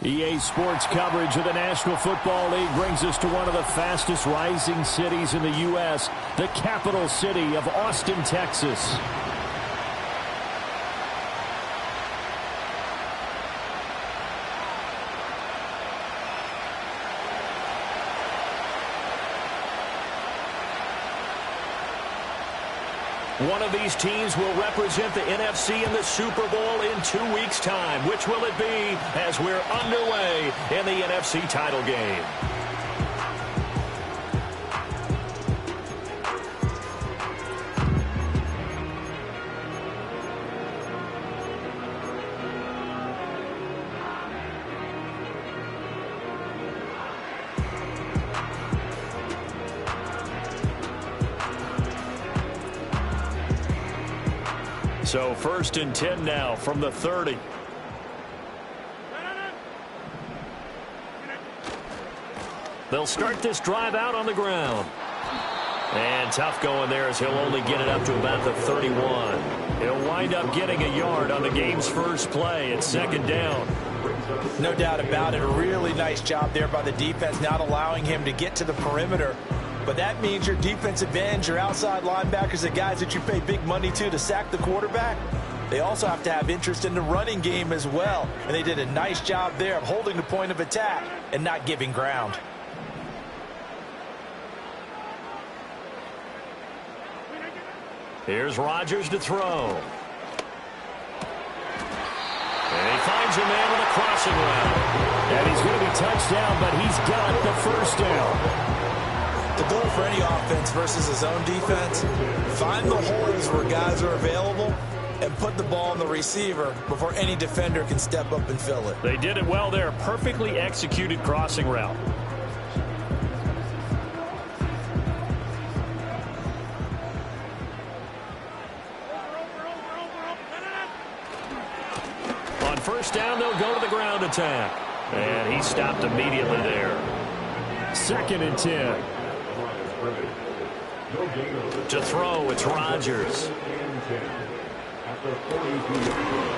EA Sports coverage of the National Football League brings us to one of the fastest rising cities in the U.S., the capital city of Austin, Texas. One of these teams will represent the NFC in the Super Bowl in 2 weeks' time. Which will it be as we're underway in the NFC title game? So 1st and 10 now from the 30. They'll start this drive out on the ground. And tough going there as he'll only get it up to about the 31. He'll wind up getting a yard on the game's first play. It's 2nd down. No doubt about it. A really nice job there by the defense, not allowing him to get to the perimeter. But that means your defensive ends, your outside linebackers, the guys that you pay big money to sack the quarterback, they also have to have interest in the running game as well. And they did a nice job there of holding the point of attack and not giving ground. Here's Rodgers to throw. And he finds a man with a crossing route. And he's going to be touched down, but he's got the first down. The goal for any offense versus his own defense, find the holes where guys are available and put the ball on the receiver before any defender can step up and fill it. They did it well there. Perfectly executed crossing route. On 1st down, they'll go to the ground attack. And he stopped immediately there. 2nd and 10. To throw, it's Rodgers.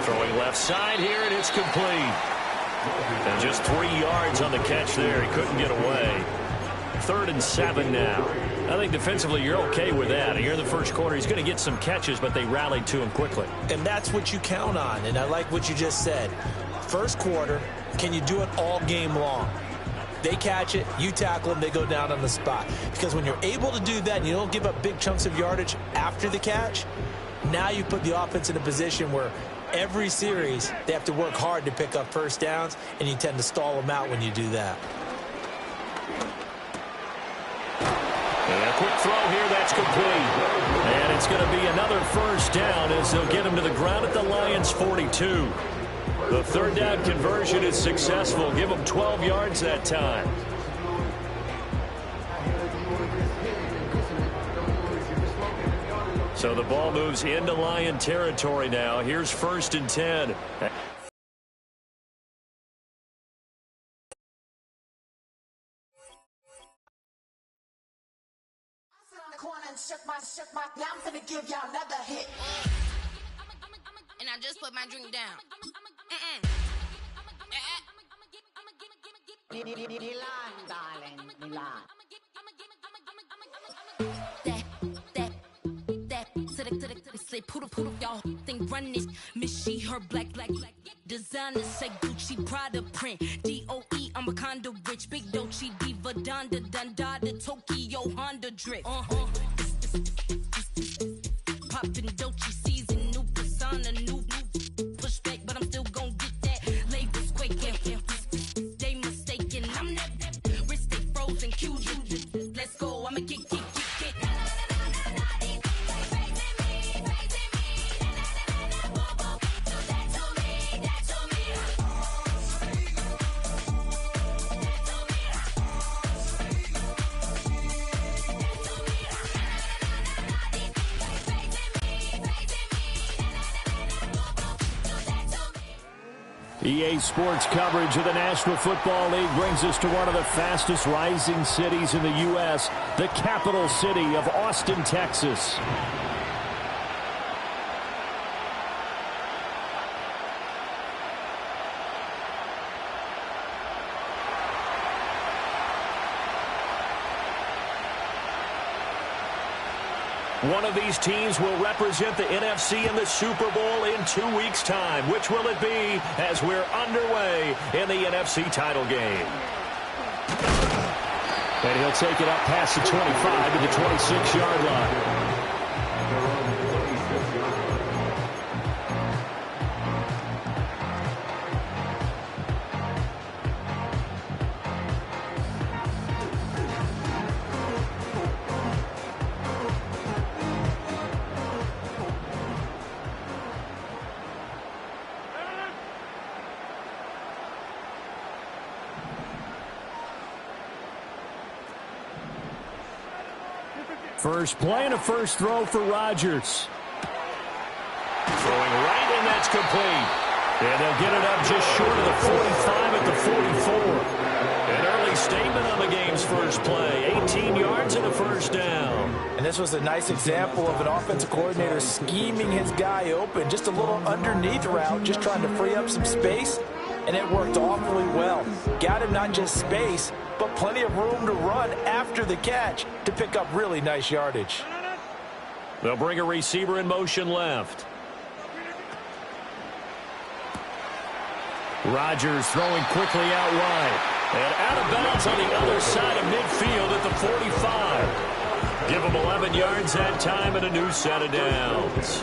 Throwing left side here, and it's complete. And just 3 yards on the catch there. He couldn't get away. 3rd and 7 now. I think defensively you're okay with that. Here in the first quarter, he's going to get some catches, but they rallied to him quickly. And that's what you count on, and I like what you just said. First quarter, can you do it all game long? They catch it, you tackle them, they go down on the spot. Because when you're able to do that and you don't give up big chunks of yardage after the catch, now you put the offense in a position where every series they have to work hard to pick up 1st downs, and you tend to stall them out when you do that. And a quick throw here, that's complete. And it's going to be another 1st down as they'll get him to the ground at the Lions' 42. The 3rd down conversion is successful. Give them 12 yards that time. So the ball moves into Lion territory now. Here's 1st and 10. Now I'm gonna give y'all another hit. And I just put my drink down. Milan, darling, Milan. Say poodle, y'all think run this. Miss she, her black. Designer say Gucci, Prada print. DOE, I'm a condo rich. Big Dolce, Diva, Donda, the Tokyo, Honda drip. Poppin' Dolce season, new persona, new pushback, but I'm still gon' get that. Labels quaking, they mistaken. I'm that wrist stay frozen, Q. Let's go, I'ma kick. EA Sports coverage of the National Football League brings us to one of the fastest rising cities in the U.S., the capital city of Austin, Texas. One of these teams will represent the NFC in the Super Bowl in 2 weeks' time. Which will it be as we're underway in the NFC title game? And he'll take it up past the 25 to the 26-yard line. First play and a first throw for Rodgers. Throwing right, and that's complete. And they'll get it up just short of the 45 at the 44. An early statement on the game's first play. 18 yards and a first down. And this was a nice example of an offensive coordinator scheming his guy open. Just a little underneath route, just trying to free up some space. And it worked awfully well. Got him not just space, but plenty of room to run after the catch to pick up really nice yardage. They'll bring a receiver in motion left. Rodgers throwing quickly out wide. And out of bounds on the other side of midfield at the 45. Give him 11 yards that time and a new set of downs.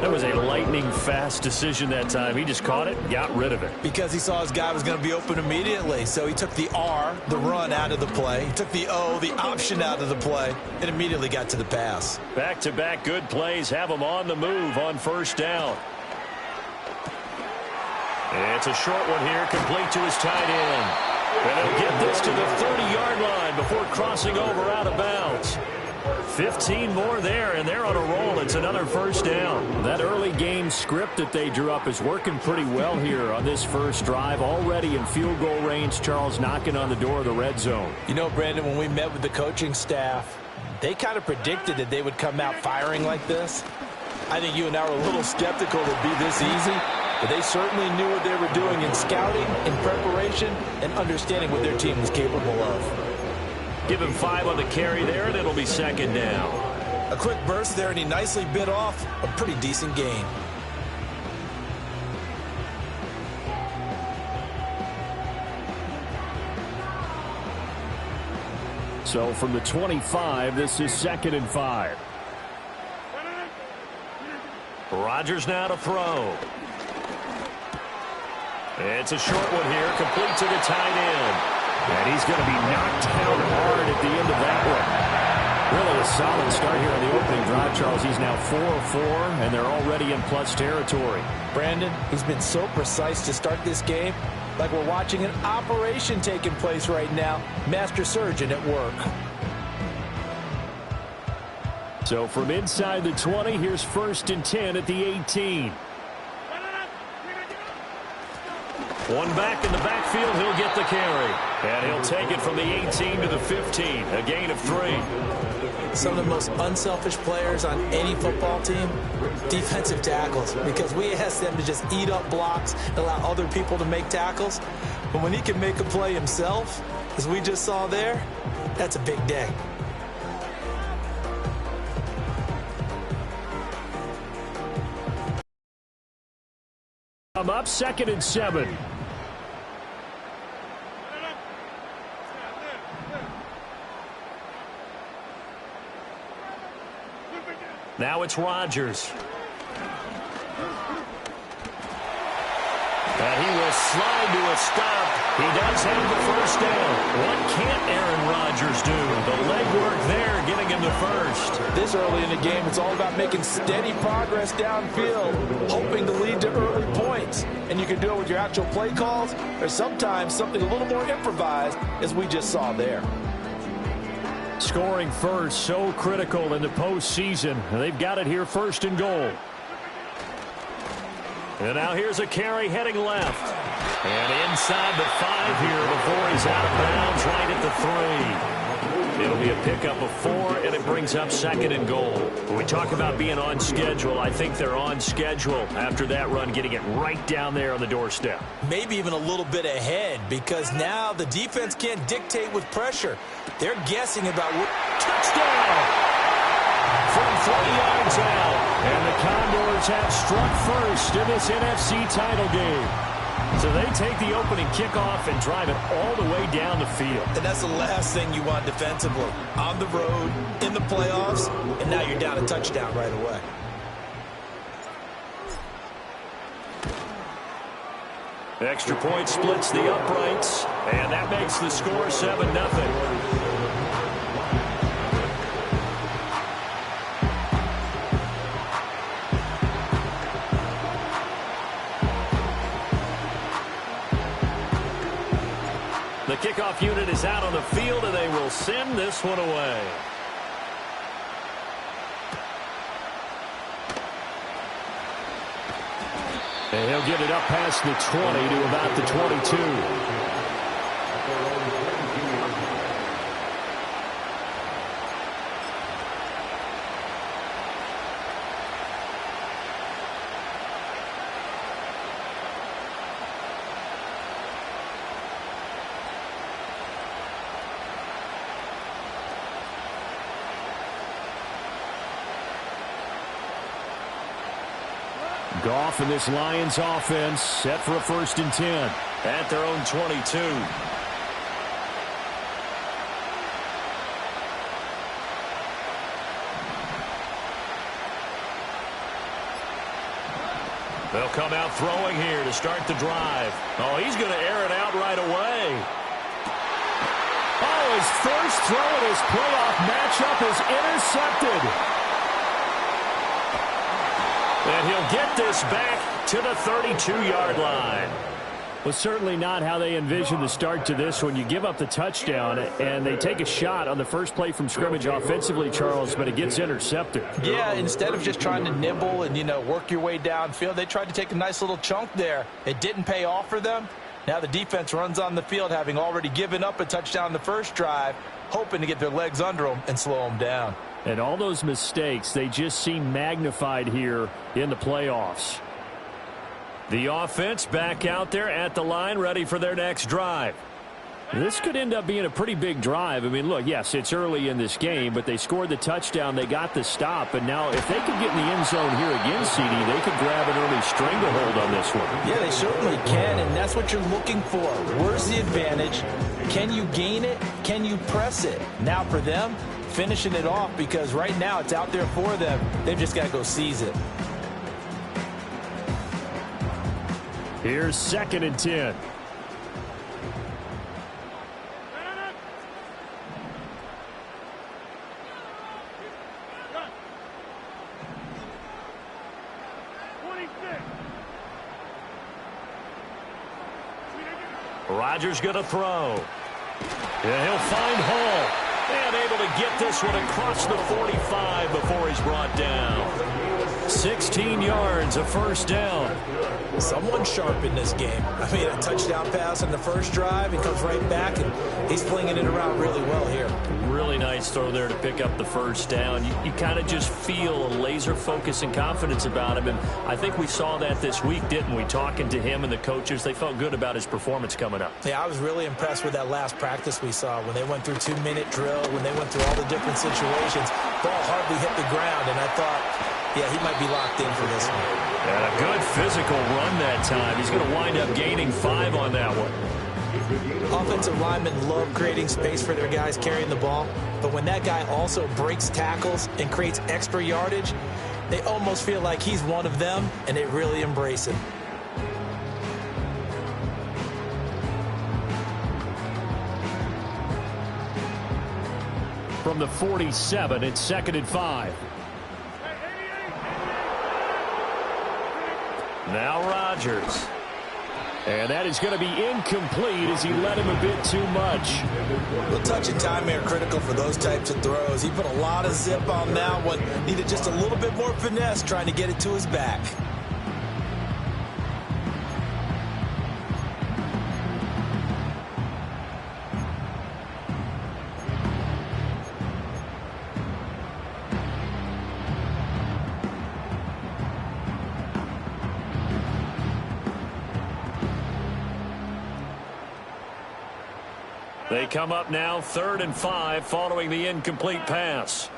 That was a lightning-fast decision that time. He just caught it, got rid of it. Because he saw his guy was going to be open immediately. So he took the R, the run, out of the play. He took the O, the option, out of the play, and immediately got to the pass. Back-to-back good plays have him on the move on first down. It's a short one here, complete to his tight end. And he'll get this to the 30-yard line before crossing over out of bounds. 15 more there, and they're on a roll. It's another first down. That early game script that they drew up is working pretty well here on this first drive. Already in field goal range, Charles knocking on the door of the red zone. You know, Brandon, when we met with the coaching staff, they kind of predicted that they would come out firing like this. I think you and I were a little skeptical it would be this easy, but they certainly knew what they were doing in scouting, in preparation, and understanding what their team was capable of. Give him 5 on the carry there, and it'll be second down. A quick burst there, and he nicely bit off a pretty decent gain. So from the 25, this is 2nd and 5. Rodgers now to throw. It's a short one here, complete to the tight end. And he's going to be knocked down hard at the end of that one. Really a solid start here on the opening drive, Charles. He's now 4 of 4, and they're already in plus territory. Brandon, he's been so precise to start this game, like we're watching an operation taking place right now. Master surgeon at work. So from inside the 20, here's 1st and 10 at the 18. One back in the backfield, he'll get the carry. And he'll take it from the 18 to the 15, a gain of 3. Some of the most unselfish players on any football team, defensive tackles, because we ask them to just eat up blocks and allow other people to make tackles. But when he can make a play himself, as we just saw there, that's a big day. I'm up 2nd and 7. Now it's Rodgers. And he will slide to a stop. He does have the first down. What can't Aaron Rodgers do? The legwork there getting him the first. This early in the game, it's all about making steady progress downfield, hoping to lead to early points. And you can do it with your actual play calls, or sometimes something a little more improvised, as we just saw there. Scoring first, so critical in the postseason. They've got it here, 1st and goal. And now here's a carry heading left. And inside the 5 here before he's out of bounds right at the 3. It'll be a pickup of 4, and it brings up 2nd and goal. When we talk about being on schedule, I think they're on schedule after that run, getting it right down there on the doorstep. Maybe even a little bit ahead, because now the defense can't dictate with pressure. They're guessing about what. Touchdown! from 3 yards out. And the Condors have struck first in this NFC title game. So they take the opening kickoff and drive it all the way down the field. And that's the last thing you want defensively. On the road, in the playoffs, and now you're down a touchdown right away. Extra point splits the uprights, and that makes the score 7-0. The kickoff unit is out on the field, and they will send this one away. And he'll get it up past the 20 to about the 22. Goff and this Lions offense set for a 1st and 10 at their own 22. They'll come out throwing here to start the drive. Oh, he's going to air it out right away. Oh, his first throw in his playoff matchup is intercepted. And he'll get this back to the 32-yard line. Well, certainly not how they envisioned the start to this one. You give up the touchdown, and they take a shot on the first play from scrimmage offensively, Charles, but it gets intercepted. Yeah, instead of just trying to nibble and, work your way downfield, they tried to take a nice little chunk there. It didn't pay off for them. Now the defense runs on the field, having already given up a touchdown the first drive, hoping to get their legs under them and slow them down. And all those mistakes, they just seem magnified here in the playoffs. The offense back out there at the line, ready for their next drive. This could end up being a pretty big drive. I mean, look, yes, it's early in this game, but they scored the touchdown, they got the stop, and now if they could get in the end zone here again, CD, they could grab an early stranglehold on this one. Yeah, they certainly can, and that's what you're looking for. Where's the advantage? Can you gain it? Can you press it? Now for them, finishing it off, because right now it's out there for them. They've just got to go seize it. Here's 2nd and 10. Rodgers going to throw. And he'll find Hall. And able to get this one across the 45 before he's brought down. 16 yards, a 1st down. Someone sharp in this game. I mean, a touchdown pass in the first drive. He comes right back, and he's flinging it around really well here. Really nice throw there to pick up the 1st down. You kind of just feel a laser focus and confidence about him, and I think we saw that this week, didn't we? Talking to him and the coaches, they felt good about his performance coming up. Yeah, I was really impressed with that last practice we saw when they went through 2-minute drill, when they went through all the different situations. Ball hardly hit the ground, and I thought, yeah, he might be locked in for this one. And a good physical run that time. He's going to wind up gaining 5 on that one. Offensive linemen love creating space for their guys carrying the ball, but when that guy also breaks tackles and creates extra yardage, they almost feel like he's one of them, and they really embrace him. From the 47, it's 2nd and 5. Now Rodgers. And that is going to be incomplete as he led him a bit too much. Well, touch and time are critical for those types of throws. He put a lot of zip on that one. Needed just a little bit more finesse trying to get it to his back. They come up now 3rd and 5 following the incomplete pass.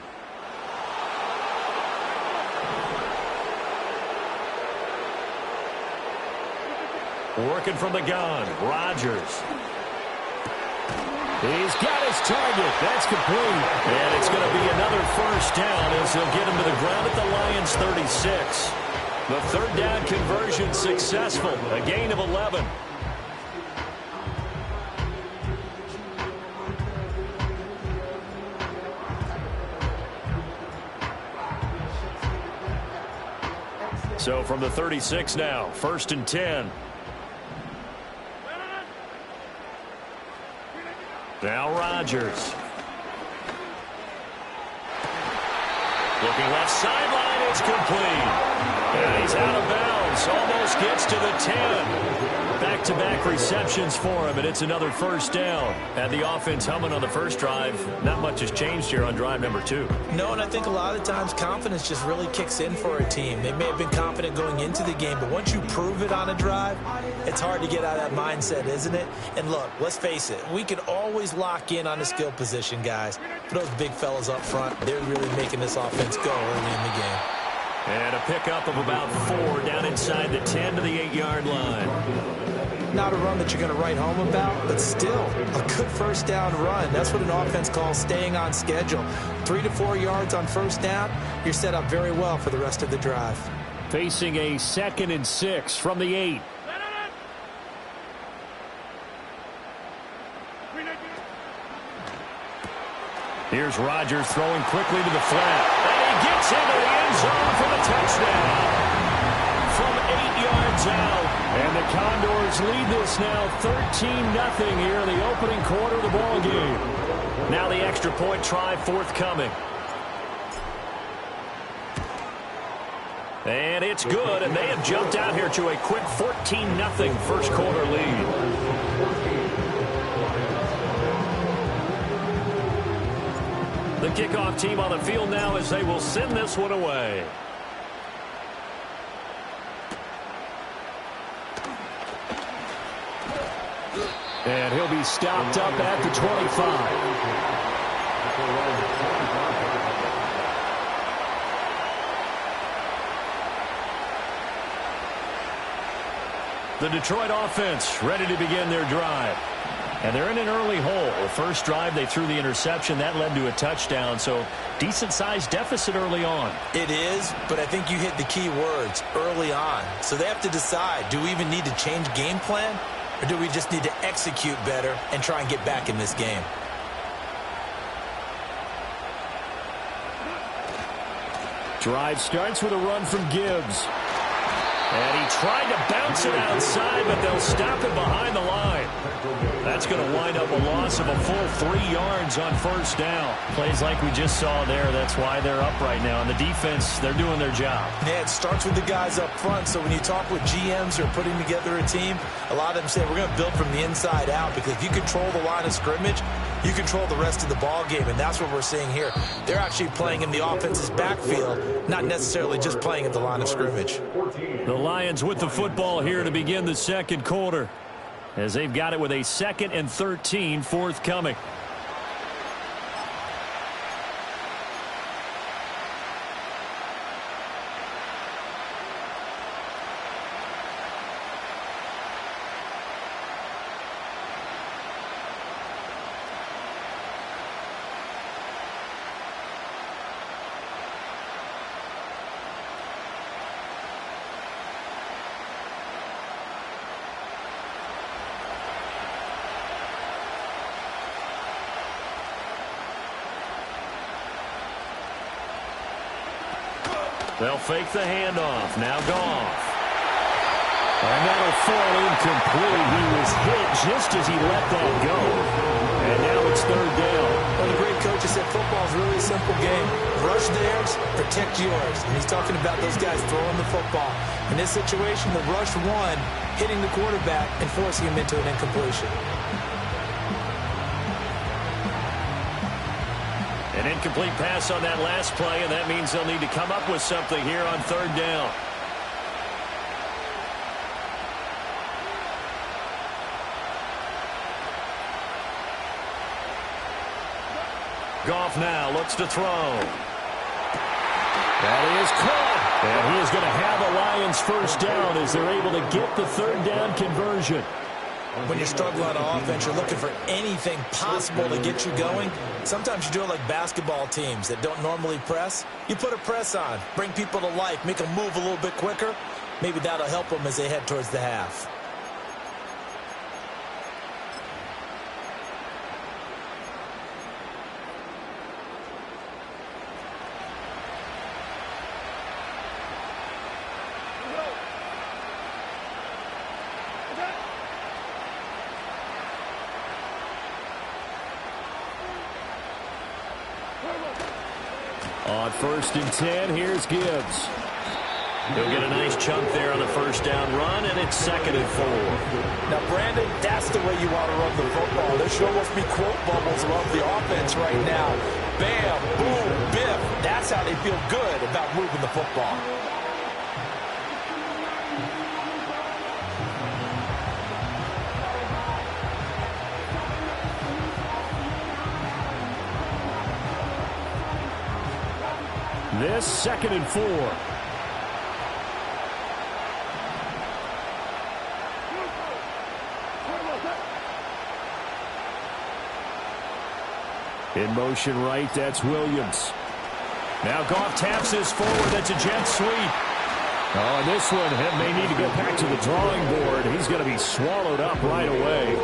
Working from the gun, Rodgers. He's got his target. That's complete. And it's going to be another first down as he'll get him to the ground at the Lions' 36. The third down conversion successful. A gain of 11. So from the 36 now, 1st and 10. Now Rodgers. Looking left sideline, it's complete. And he's out of bounds, almost gets to the 10. Back-to-back receptions for him, and it's another first down. Had the offense humming on the first drive. Not much has changed here on drive number 2. No, and I think a lot of times confidence just really kicks in for a team. They may have been confident going into the game, but once you prove it on a drive, it's hard to get out of that mindset, isn't it? And look, let's face it, we can always lock in on the skill position, guys. But those big fellas up front, they're really making this offense go early in the game. And a pickup of about 4 down inside the 10 to the 8-yard line. Not a run that you're going to write home about, but still a good first down run. That's what an offense calls staying on schedule. 3 to 4 yards on first down, you're set up very well for the rest of the drive. Facing a 2nd and 6 from the 8. Here's Rodgers throwing quickly to the flat. And he gets into the end zone for the touchdown. From 8 yards out. And the Condors lead this now 13-0 here in the opening quarter of the ball game. Now the extra point try forthcoming. And it's good, and they have jumped out here to a quick 14-0 first quarter lead. The kickoff team on the field now as they will send this one away. And he'll be stopped up at the 25. The Detroit offense ready to begin their drive. And they're in an early hole. The first drive, they threw the interception. That led to a touchdown, so decent-sized deficit early on. It is, but I think you hit the key words, early on. So they have to decide, do we even need to change game plan, or do we just need to execute better and try and get back in this game? Drive starts with a run from Gibbs. And he tried to bounce it outside, but they'll stop it behind the line. That's going to wind up a loss of a full 3 yards on first down. Plays like we just saw there. That's why they're up right now. And the defense, they're doing their job. Yeah, it starts with the guys up front. So when you talk with GMs who are putting together a team, a lot of them say we're going to build from the inside out, because if you control the line of scrimmage, you control the rest of the ball game, and that's what we're seeing here. They're actually playing in the offense's backfield, not necessarily just playing at the line of scrimmage. The Lions with the football here to begin the second quarter, as they've got it with a 2nd and 13 forthcoming. They'll fake the handoff. Now Goff. And that'll fall incomplete. He was hit just as he let that go. And now it's 3rd down. One of the great coaches said football is really a simple game. Rush theirs, protect yours. And he's talking about those guys throwing the football. In this situation, the rush one, hitting the quarterback and forcing him into an incompletion. An incomplete pass on that last play, and that means they'll need to come up with something here on 3rd down. Goff now looks to throw. That is caught. And he is going to have the Lions first down as they're able to get the third down conversion. When you struggle on offense, you're looking for anything possible to get you going. Sometimes you do it like basketball teams that don't normally press. You put a press on, bring people to life, make them move a little bit quicker. Maybe that'll help them as they head towards the half. On 1st and 10, here's Gibbs. He'll get a nice chunk there on the first down run, and it's 2nd and 4. Now, Brandon, that's the way you want to run the football. There should almost be quote bubbles above the offense right now. Bam, boom, biff. That's how they feel good about moving the football. This 2nd and 4. In motion right, that's Williams. Now Goff taps this forward. That's a jet sweep. Oh, and this one may need to get back to the drawing board. He's going to be swallowed up right away.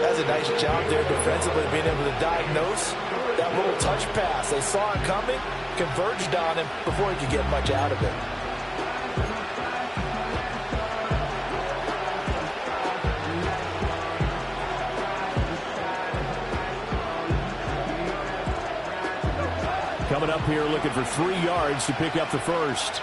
That's a nice job there defensively, being able to diagnose that little touch pass. They saw it coming, converged on him before he could get much out of it. Coming up here looking for 3 yards to pick up the first.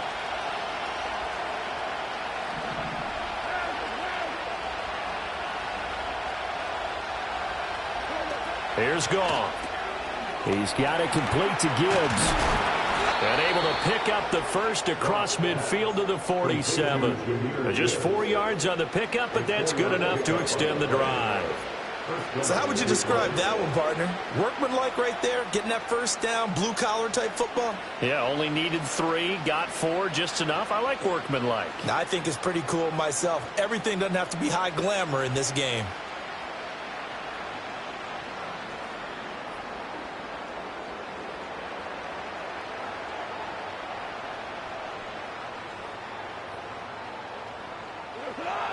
Here's Goff. He's got it complete to Gibbs. And able to pick up the first across midfield to the 47. Just 4 yards on the pickup, but that's good enough to extend the drive. So how would you describe that one, partner? Workmanlike right there, getting that first down, blue-collar type football? Yeah, only needed 3, got 4, just enough. I like workmanlike. I think it's pretty cool myself. Everything doesn't have to be high glamour in this game.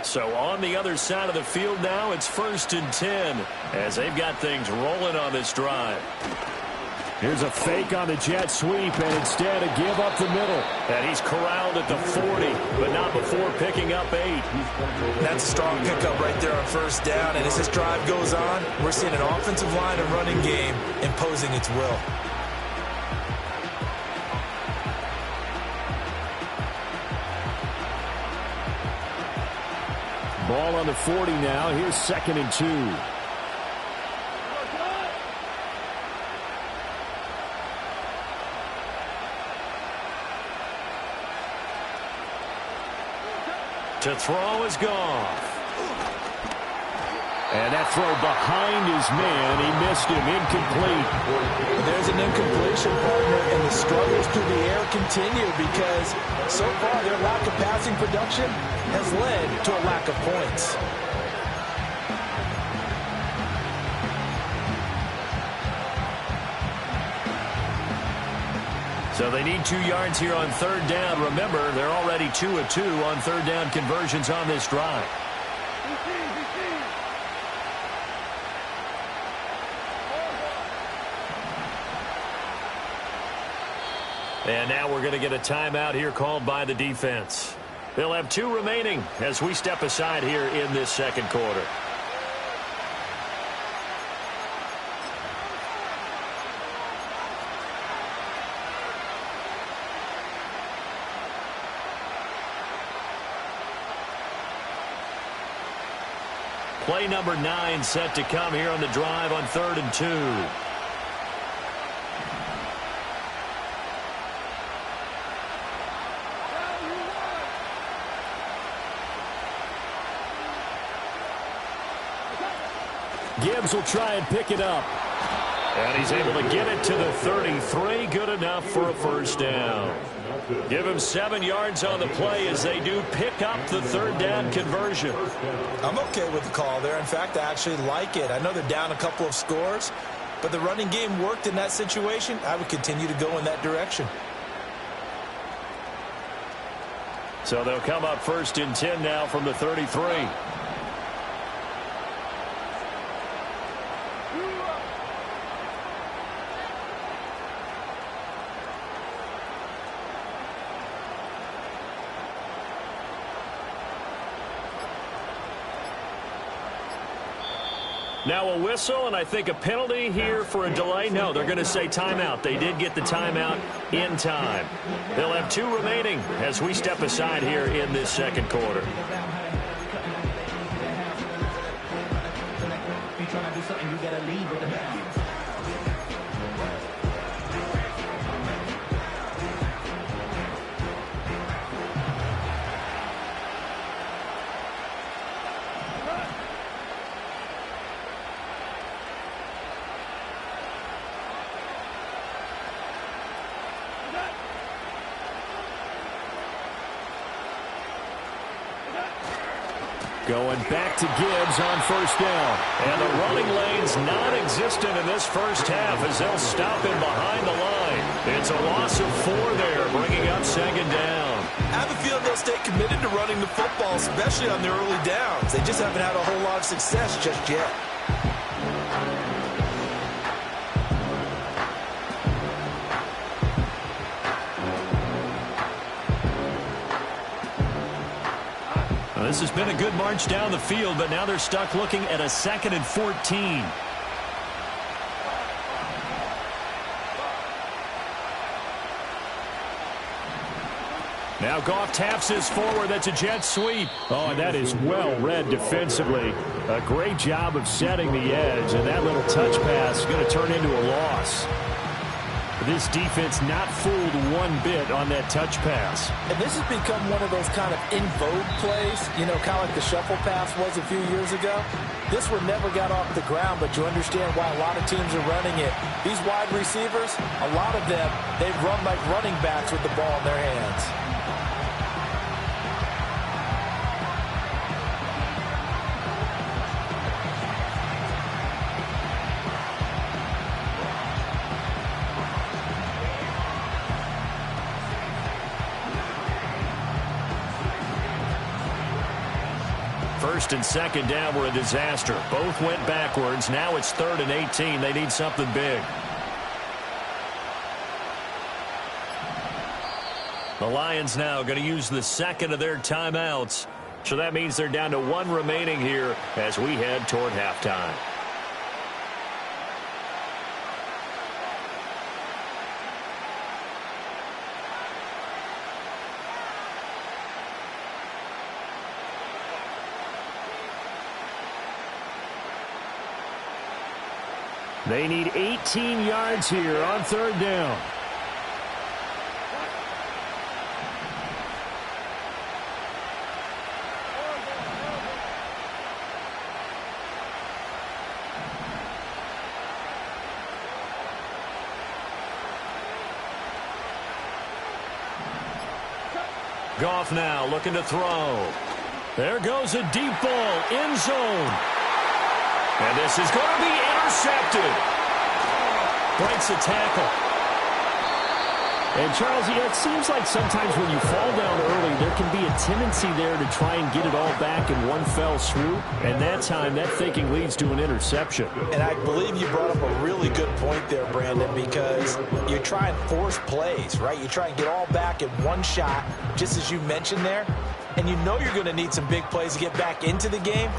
So on the other side of the field now, it's 1st and 10 as they've got things rolling on this drive. Here's a fake on the jet sweep, and instead a give up the middle. And he's corralled at the 40, but not before picking up 8. That's a strong pickup right there on first down. And as this drive goes on, we're seeing an offensive line and running game imposing its will. Ball on the 40 now. Here's 2nd and 2. To throw is Goff. And that throw behind his man. He missed him. Incomplete. There's an incompletion, partner, and the struggles through the air continue because so far their lack of passing production has led to a lack of points. So they need 2 yards here on 3rd down. Remember, they're already 2 of 2 on 3rd down conversions on this drive. And now we're going to get a timeout here called by the defense. They'll have 2 remaining as we step aside here in this 2nd quarter. Play number 9 set to come here on the drive on 3rd and 2. Gibbs will try and pick it up. And he's able to get it to the 33. Good enough for a first down. Give him 7 yards on the play as they do pick up the third down conversion. I'm okay with the call there. In fact, I actually like it. I know they're down a couple of scores, but the running game worked in that situation. I would continue to go in that direction. So they'll come up 1st and 10 now from the 33. Now a whistle, and I think a penalty here for a delay. No, they're going to say timeout. They did get the timeout in time. They'll have 2 remaining as we step aside here in this second quarter. Going back to Gibbs on 1st down. And the running lane's non-existent in this first half as they'll stop him behind the line. It's a loss of 4 there, bringing up 2nd down. I have a feeling they'll stay committed to running the football, especially on their early downs. They just haven't had a whole lot of success just yet. This has been a good march down the field, but now they're stuck looking at a 2nd and 14. Now Goff taps his forward. That's a jet sweep. Oh, and that is well read defensively. A great job of setting the edge, and that little touch pass is going to turn into a loss. This defense not fooled one bit on that touch pass. And this has become one of those kind of in vogue plays, you know, kind of like the shuffle pass was a few years ago. This one never got off the ground, but you understand why a lot of teams are running it. These wide receivers, a lot of them, they run like running backs with the ball in their hands. First and 2nd down were a disaster. Both went backwards. Now it's 3rd and 18. They need something big. The Lions now going to use the 2nd of their timeouts. So that means they're down to 1 remaining here as we head toward halftime. They need 18 yards here on 3rd down. Goff now looking to throw. There goes a deep ball, end zone. And this is going to be intercepted. Breaks a tackle. And, Charles, it seems like sometimes when you fall down early, there can be a tendency there to try and get it all back in one fell swoop. And that time, that thinking leads to an interception. And I believe you brought up a really good point there, Brandon, because you try and force plays, right? You try and get all back in one shot, just as you mentioned there. And you know you're going to need some big plays to get back into the game.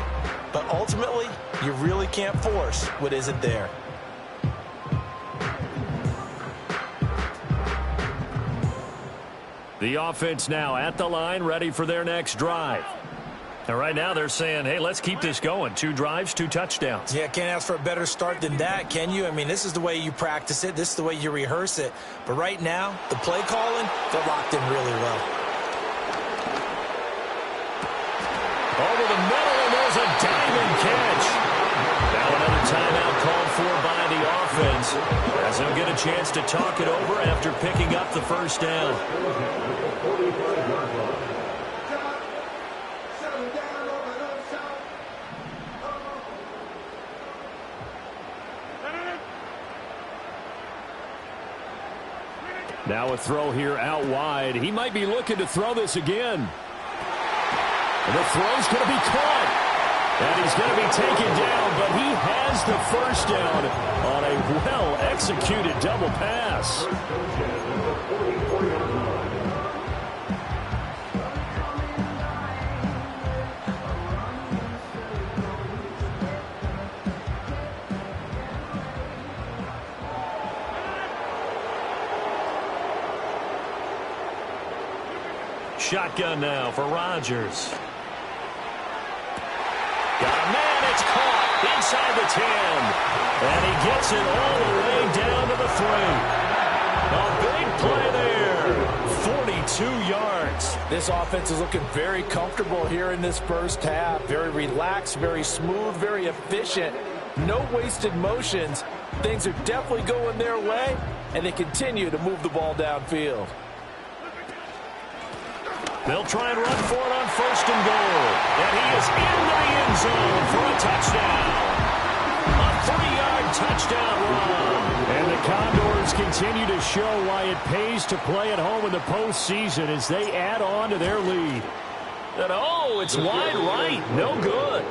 But ultimately, you really can't force what isn't there. The offense now at the line, ready for their next drive. And right now they're saying, hey, let's keep this going. 2 drives, 2 touchdowns. Yeah, can't ask for a better start than that, can you? I mean, this is the way you practice it. This is the way you rehearse it. But right now, the play calling, they're locked in really well. Over the middle, and there's a diamond catch. Now another timeout called for by the offense, as they'll get a chance to talk it over after picking up the first down. Now a throw here out wide. He might be looking to throw this again. And the throw's going to be caught. And he's going to be taken down, but he has the first down on a well-executed double pass. Shotgun now for Rodgers. Got a man, it's caught inside the 10. And he gets it all the way down to the 3. A big play there. 42 yards. This offense is looking very comfortable here in this first half. Very relaxed, very smooth, very efficient. No wasted motions. Things are definitely going their way, and they continue to move the ball downfield. They'll try and run for it on 1st and goal. And he is into the end zone for a touchdown. A 3-yard touchdown run. And the Condors continue to show why it pays to play at home in the postseason as they add on to their lead. And oh, it's wide right. No good.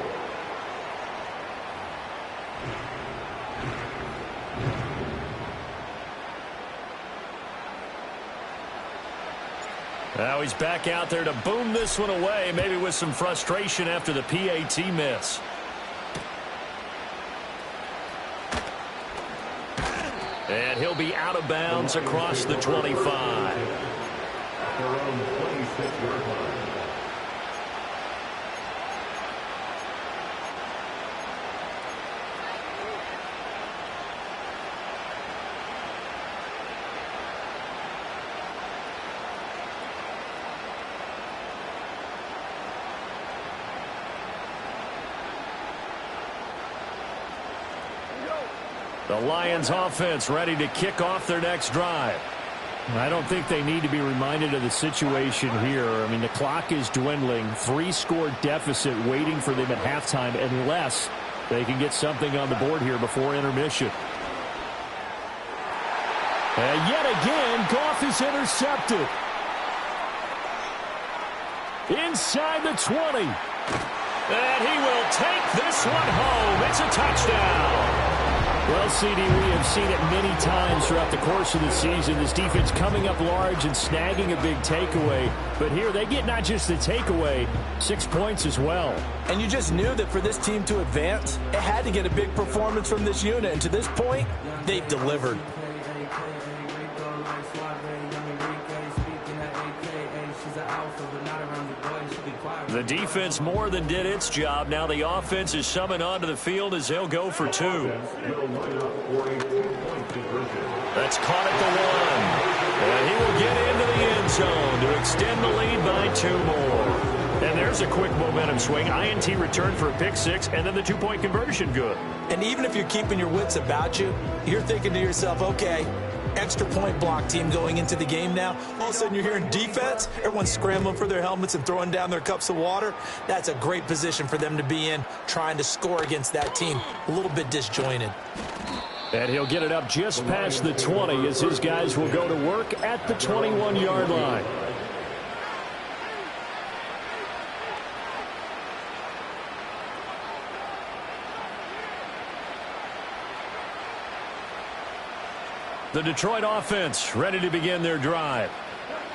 Now he's back out there to boom this one away, maybe with some frustration after the PAT miss. And he'll be out of bounds across the 25. The Lions offense ready to kick off their next drive. I don't think they need to be reminded of the situation here. I mean, the clock is dwindling. 3-score deficit waiting for them at halftime unless they can get something on the board here before intermission. And yet again, Goff is intercepted. Inside the 20. And he will take this one home. It's a touchdown. Well, CD, we have seen it many times throughout the course of the season. This defense coming up large and snagging a big takeaway. But here they get not just the takeaway, 6 points as well. And you just knew that for this team to advance, it had to get a big performance from this unit. And to this point, they've delivered. The defense more than did its job. Now the offense is summoned onto the field as they'll go for 2. That's caught at the 1. And he will get into the end zone to extend the lead by 2 more. And there's a quick momentum swing. INT return for a pick 6, and then the 2-point conversion good. And even if you're keeping your wits about you, you're thinking to yourself, okay, extra point block team going into the game now. All of a sudden you're hearing defense. Everyone's scrambling for their helmets and throwing down their cups of water. That's a great position for them to be in, trying to score against that team. A little bit disjointed. And he'll get it up just past the 20 as his guys will go to work at the 21-yard line. The Detroit offense ready to begin their drive.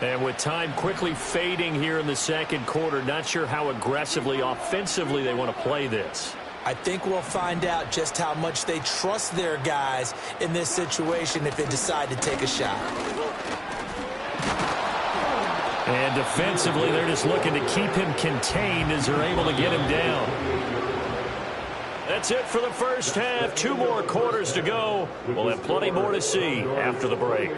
And with time quickly fading here in the second quarter, not sure how aggressively, offensively they want to play this. I think we'll find out just how much they trust their guys in this situation if they decide to take a shot. And defensively, they're just looking to keep him contained as they're able to get him down. That's it for the first half. 2 more quarters to go. We'll have plenty more to see after the break.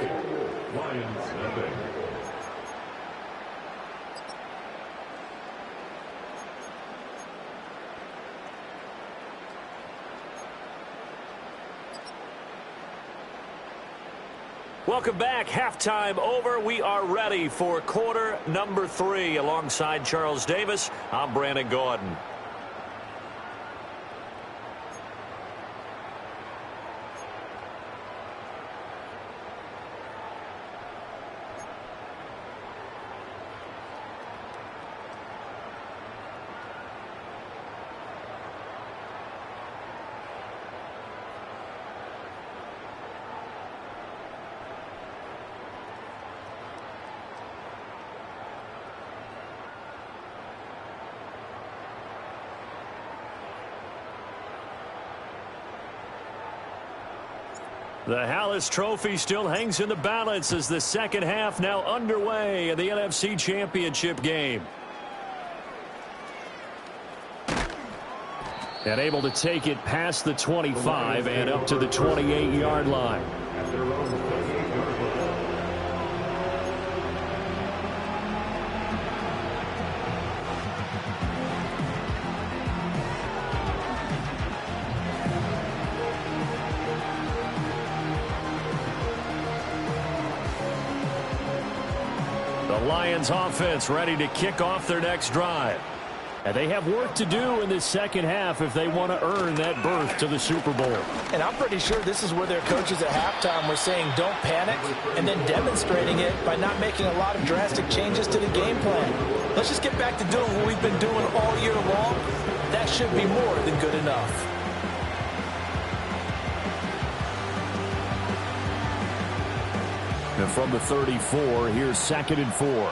Welcome back. Halftime over. We are ready for quarter number 3. Alongside Charles Davis, I'm Brandon Gaudin. The Hallis Trophy still hangs in the balance as the second half now underway in the NFC Championship game. And able to take it past the 25 and up to the 28-yard line. Lions offense ready to kick off their next drive. And they have work to do in this second half if they want to earn that berth to the Super Bowl. And I'm pretty sure this is where their coaches at halftime were saying don't panic, and then demonstrating it by not making a lot of drastic changes to the game plan. Let's just get back to doing what we've been doing all year long. That should be more than good enough. And from the 34, here's 2nd and 4.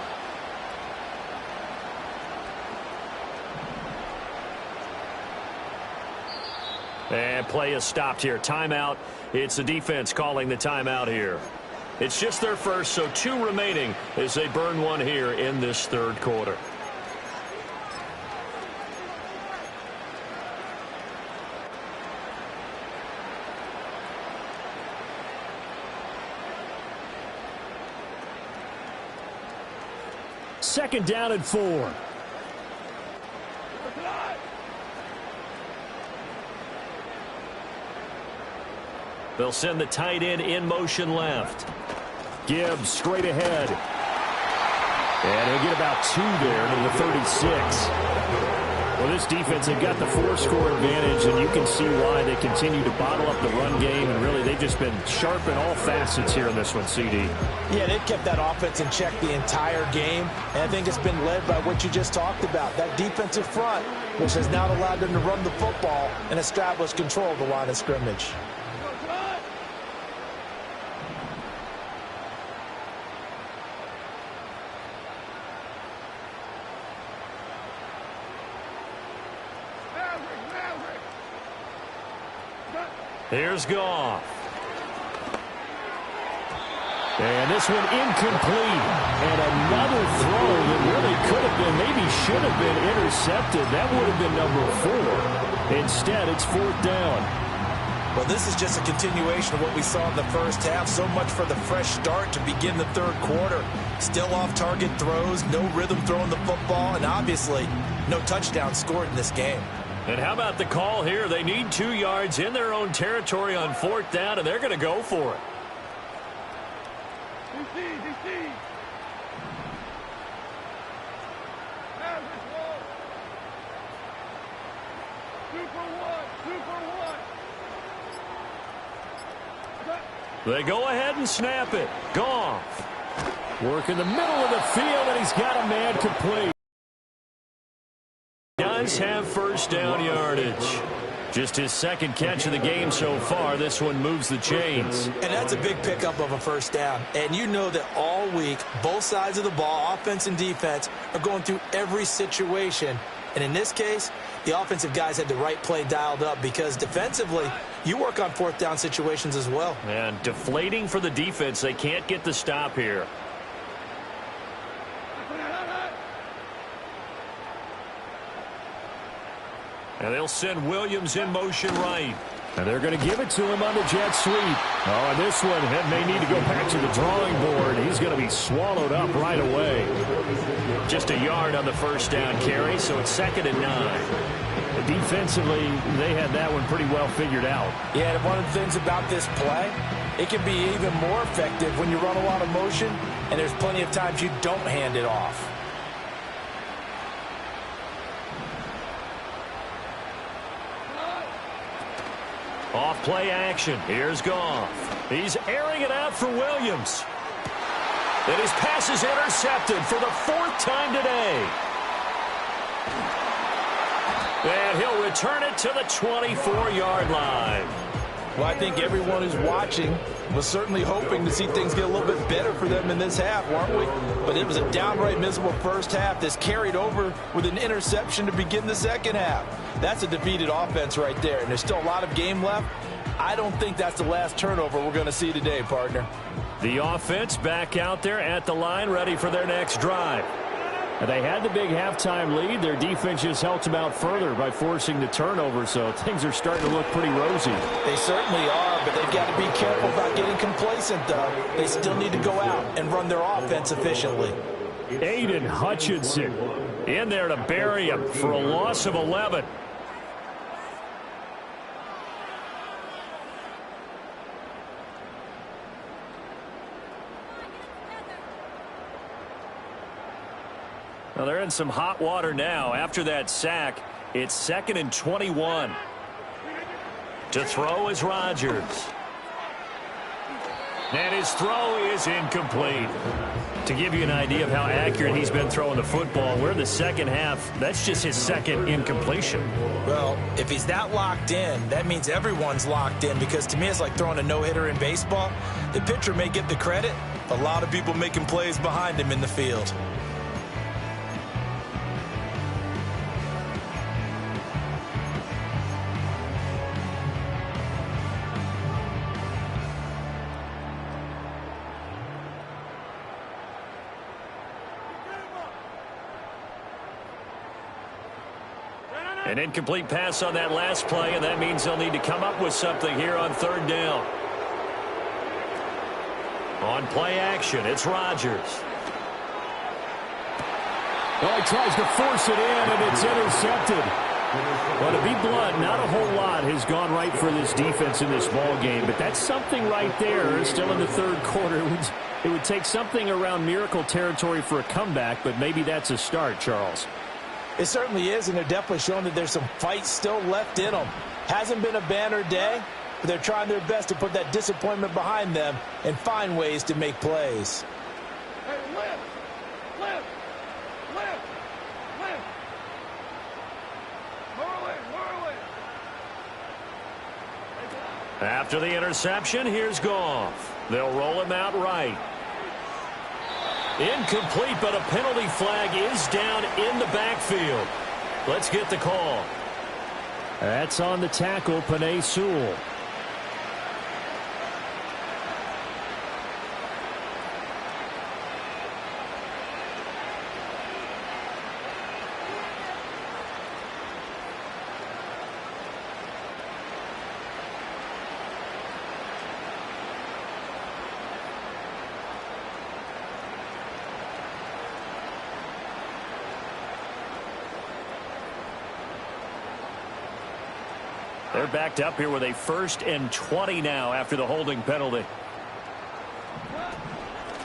And play is stopped here. Timeout. It's the defense calling the timeout here. It's just their first, so 2 remaining as they burn one here in this third quarter. Second down and 4. They'll send the tight end in motion left. Gibbs straight ahead. And he'll get about 2 there to the 36. Well, this defense, they've got the 4-score advantage, and you can see why they continue to bottle up the run game, and really they've just been sharp in all facets here in this one, CD. Yeah, they've kept that offense in check the entire game, and I think it's been led by what you just talked about, that defensive front, which has now allowed them to run the football and establish control of the line of scrimmage. Here's Goff. And this one incomplete. And another throw that really could have been, maybe should have been intercepted. That would have been number 4. Instead, it's 4th down. Well, this is just a continuation of what we saw in the first half. So much for the fresh start to begin the third quarter. Still off-target throws, no rhythm throwing the football, and obviously no touchdown scored in this game. And how about the call here? They need 2 yards in their own territory on 4th down, and they're going to go for it. They go ahead and snap it. Goff. Work in the middle of the field, and he's got a man complete. Does have first down yardage. Just his second catch of the game so far. This one moves the chains. And that's a big pickup of a first down. And you know that all week, both sides of the ball, offense and defense, are going through every situation. And in this case, the offensive guys had the right play dialed up because defensively, you work on 4th down situations as well. And deflating for the defense. They can't get the stop here. And they'll send Williams in motion right. And they're going to give it to him on the jet sweep. Oh, and this one may need to go back to the drawing board. He's going to be swallowed up right away. Just a yard on the first down carry, so it's 2nd and 9. Defensively, they had that one pretty well figured out. Yeah, and one of the things about this play, it can be even more effective when you run a lot of motion, and there's plenty of times you don't hand it off. Off play action. Here's Goff. He's airing it out for Williams. And his pass is intercepted for the 4th time today. And he'll return it to the 24-yard line. Well, I think everyone who's watching was certainly hoping to see things get a little bit better for them in this half, weren't we? But it was a downright miserable first half that's carried over with an interception to begin the second half. That's a defeated offense right there, and there's still a lot of game left. I don't think that's the last turnover we're going to see today, partner. The offense back out there at the line, ready for their next drive. And they had the big halftime lead. Their defense just helped them out further by forcing the turnover, so things are starting to look pretty rosy. They certainly are, but they've got to be careful about getting complacent, though. They still need to go out and run their offense efficiently. Aiden Hutchinson in there to bury him for a loss of 11. Well, they're in some hot water now. After that sack, it's 2nd and 21. To throw is Rodgers. And his throw is incomplete. To give you an idea of how accurate he's been throwing the football, we're in the second half. That's just his 2nd incompletion. Well, if he's that locked in, that means everyone's locked in, because to me it's like throwing a no-hitter in baseball. The pitcher may get the credit, a lot of people making plays behind him in the field. An incomplete pass on that last play, and that means they'll need to come up with something here on 3rd down. On play action, it's Rodgers. Oh, he tries to force it in, and it's intercepted. Well, to be blunt, not a whole lot has gone right for this defense in this ball game, but that's something right there. Still in the 3rd quarter. It would take something around miracle territory for a comeback, but maybe that's a start, Charles. It certainly is, and they're definitely showing that there's some fight still left in them. Hasn't been a banner day, but they're trying their best to put that disappointment behind them and find ways to make plays. Hey, lift! Lift! Lift! Lift! More away! After the interception, here's Goff. They'll roll him out right. Incomplete, but a penalty flag is down in the backfield. Let's get the call. That's on the tackle, Penei Sewell. They're backed up here with a 1st and 20 now after the holding penalty.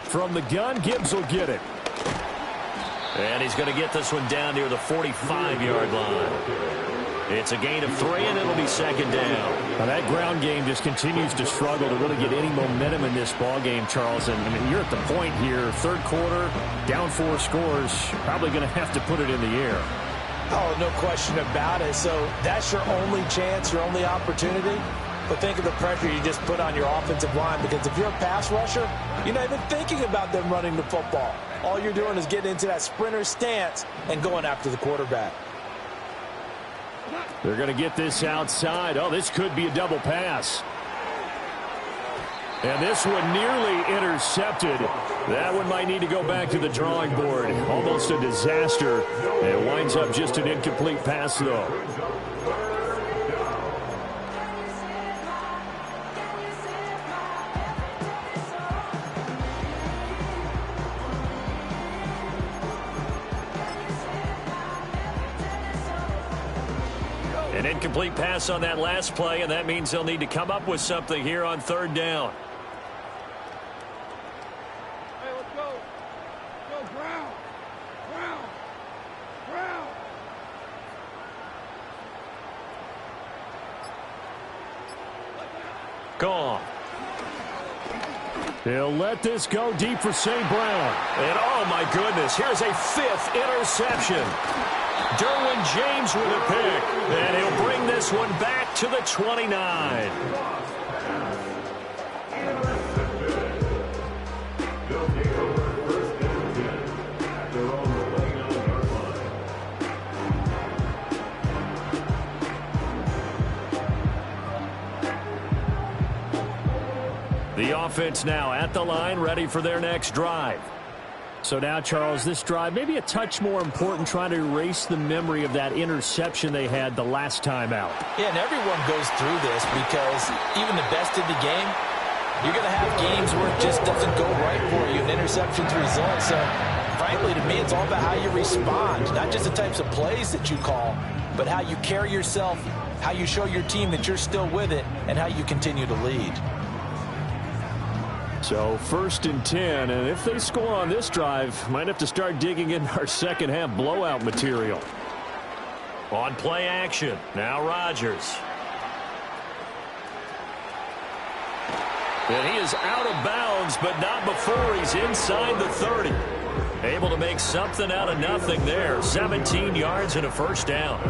From the gun, Gibbs will get it. And he's going to get this one down near the 45-yard line. It's a gain of 3, and it'll be 2nd down. Now that ground game just continues to struggle to really get any momentum in this ball game, Charles. And I mean, you're at the point here, 3rd quarter, down 4 scores, probably going to have to put it in the air. Oh, no question about it. So that's your only chance, your only opportunity. But think of the pressure you just put on your offensive line, because if you're a pass rusher, you're not even thinking about them running the football. All you're doing is getting into that sprinter stance and going after the quarterback. They're going to get this outside. Oh, this could be a double pass. And this one nearly intercepted. That one might need to go back to the drawing board. Almost a disaster. And it winds up just an incomplete pass, though. An incomplete pass on that last play, and that means they'll need to come up with something here on third down. Hey, let's go. Go, ground. Ground. Ground. Gone. He'll let this go deep for St. Brown. And, oh, my goodness, here's a fifth interception. Derwin James with a pick. And he'll bring this one back to the 29. The offense now at the line, ready for their next drive. So now, Charles, this drive maybe a touch more important, trying to erase the memory of that interception they had the last time out. Yeah, and everyone goes through this because even the best in the game, you're going to have games where it just doesn't go right for you, and interceptions result. So, frankly, to me, it's all about how you respond, not just the types of plays that you call, but how you carry yourself, how you show your team that you're still with it, and how you continue to lead. So 1st and 10, and if they score on this drive, might have to start digging in our second half blowout material. On play action, now Rodgers. And he is out of bounds, but not before he's inside the 30. Able to make something out of nothing there. 17 yards and a first down.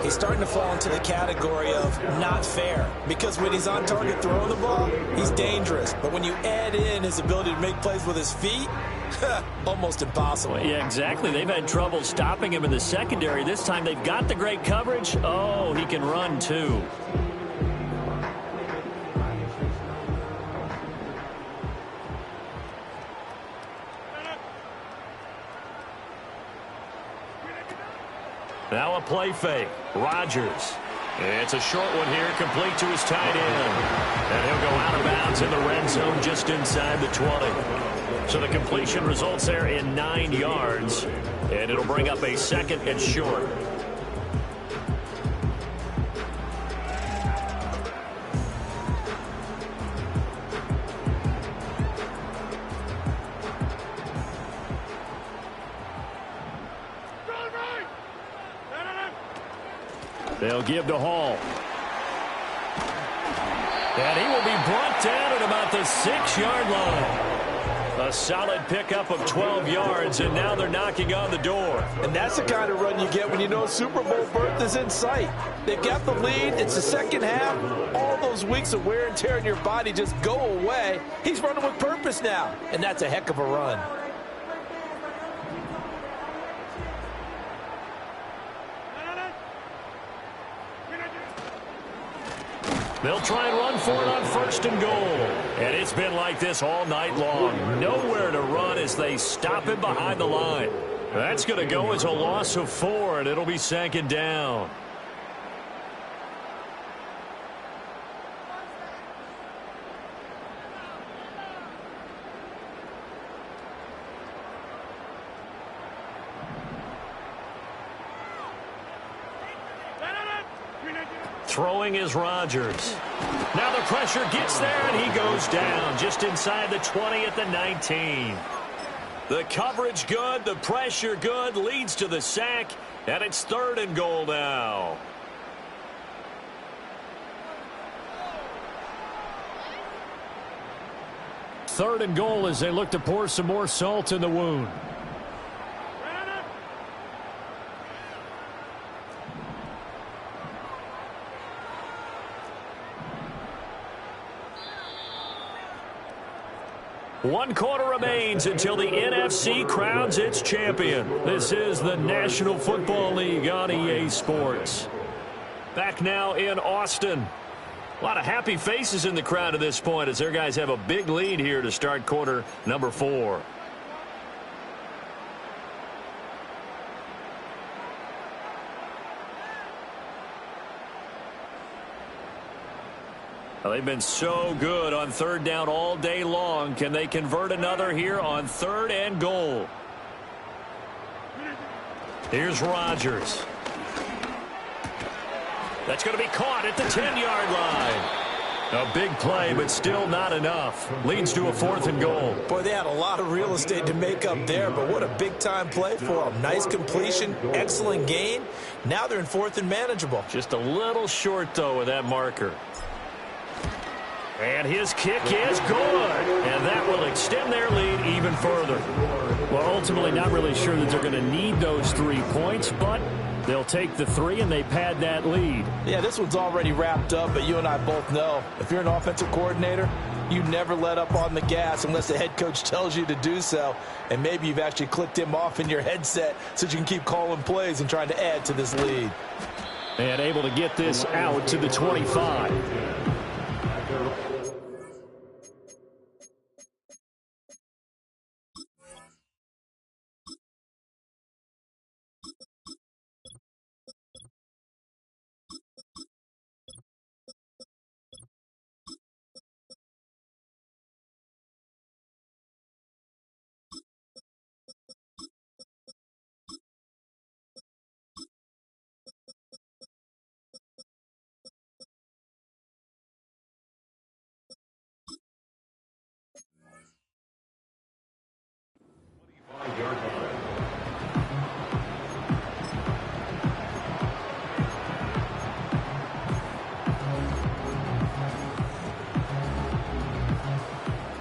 He's starting to fall into the category of not fair, because when he's on target throwing the ball, he's dangerous. But when you add in his ability to make plays with his feet, almost impossible. Well, yeah, exactly. They've had trouble stopping him in the secondary. This time they've got the great coverage. Oh, he can run too. Now a play fake. Rodgers. It's a short one here, complete to his tight end. And he'll go out of bounds in the red zone just inside the 20. So the completion results there in 9 yards. And it'll bring up a second and short. They'll give to Hall. And he will be brought down at about the 6-yard line. A solid pickup of 12 yards, and now they're knocking on the door. And that's the kind of run you get when you know Super Bowl berth is in sight. They've got the lead. It's the second half. All those weeks of wear and tear in your body just go away. He's running with purpose now, and that's a heck of a run. They'll try and run for it on 1st and goal. And it's been like this all night long. Nowhere to run as they stop him behind the line. That's going to go as a loss of 4, and it'll be 2nd down. Throwing is Rodgers. Now the pressure gets there, and he goes down just inside the 20 at the 19. The coverage good, the pressure good, leads to the sack, and it's 3rd and goal now. Third and goal as they look to pour some more salt in the wound. One quarter remains until the NFC crowns its champion. This is the National Football League on EA Sports. Back now in Austin. A lot of happy faces in the crowd at this point as their guys have a big lead here to start quarter number 4. Well, they've been so good on 3rd down all day long. Can they convert another here on 3rd and goal? Here's Rodgers. That's going to be caught at the 10-yard line. A big play, but still not enough. Leads to a 4th and goal. Boy, they had a lot of real estate to make up there, but what a big-time play for them. Nice completion, excellent gain. Now they're in 4th and manageable. Just a little short, though, with that marker. And his kick is good. And that will extend their lead even further. Well, ultimately, not really sure that they're going to need those 3 points, but they'll take the 3 and they pad that lead. Yeah, this one's already wrapped up, but you and I both know if you're an offensive coordinator, you never let up on the gas unless the head coach tells you to do so. And maybe you've actually clicked him off in your headset so you can keep calling plays and trying to add to this lead. And able to get this out to the 25.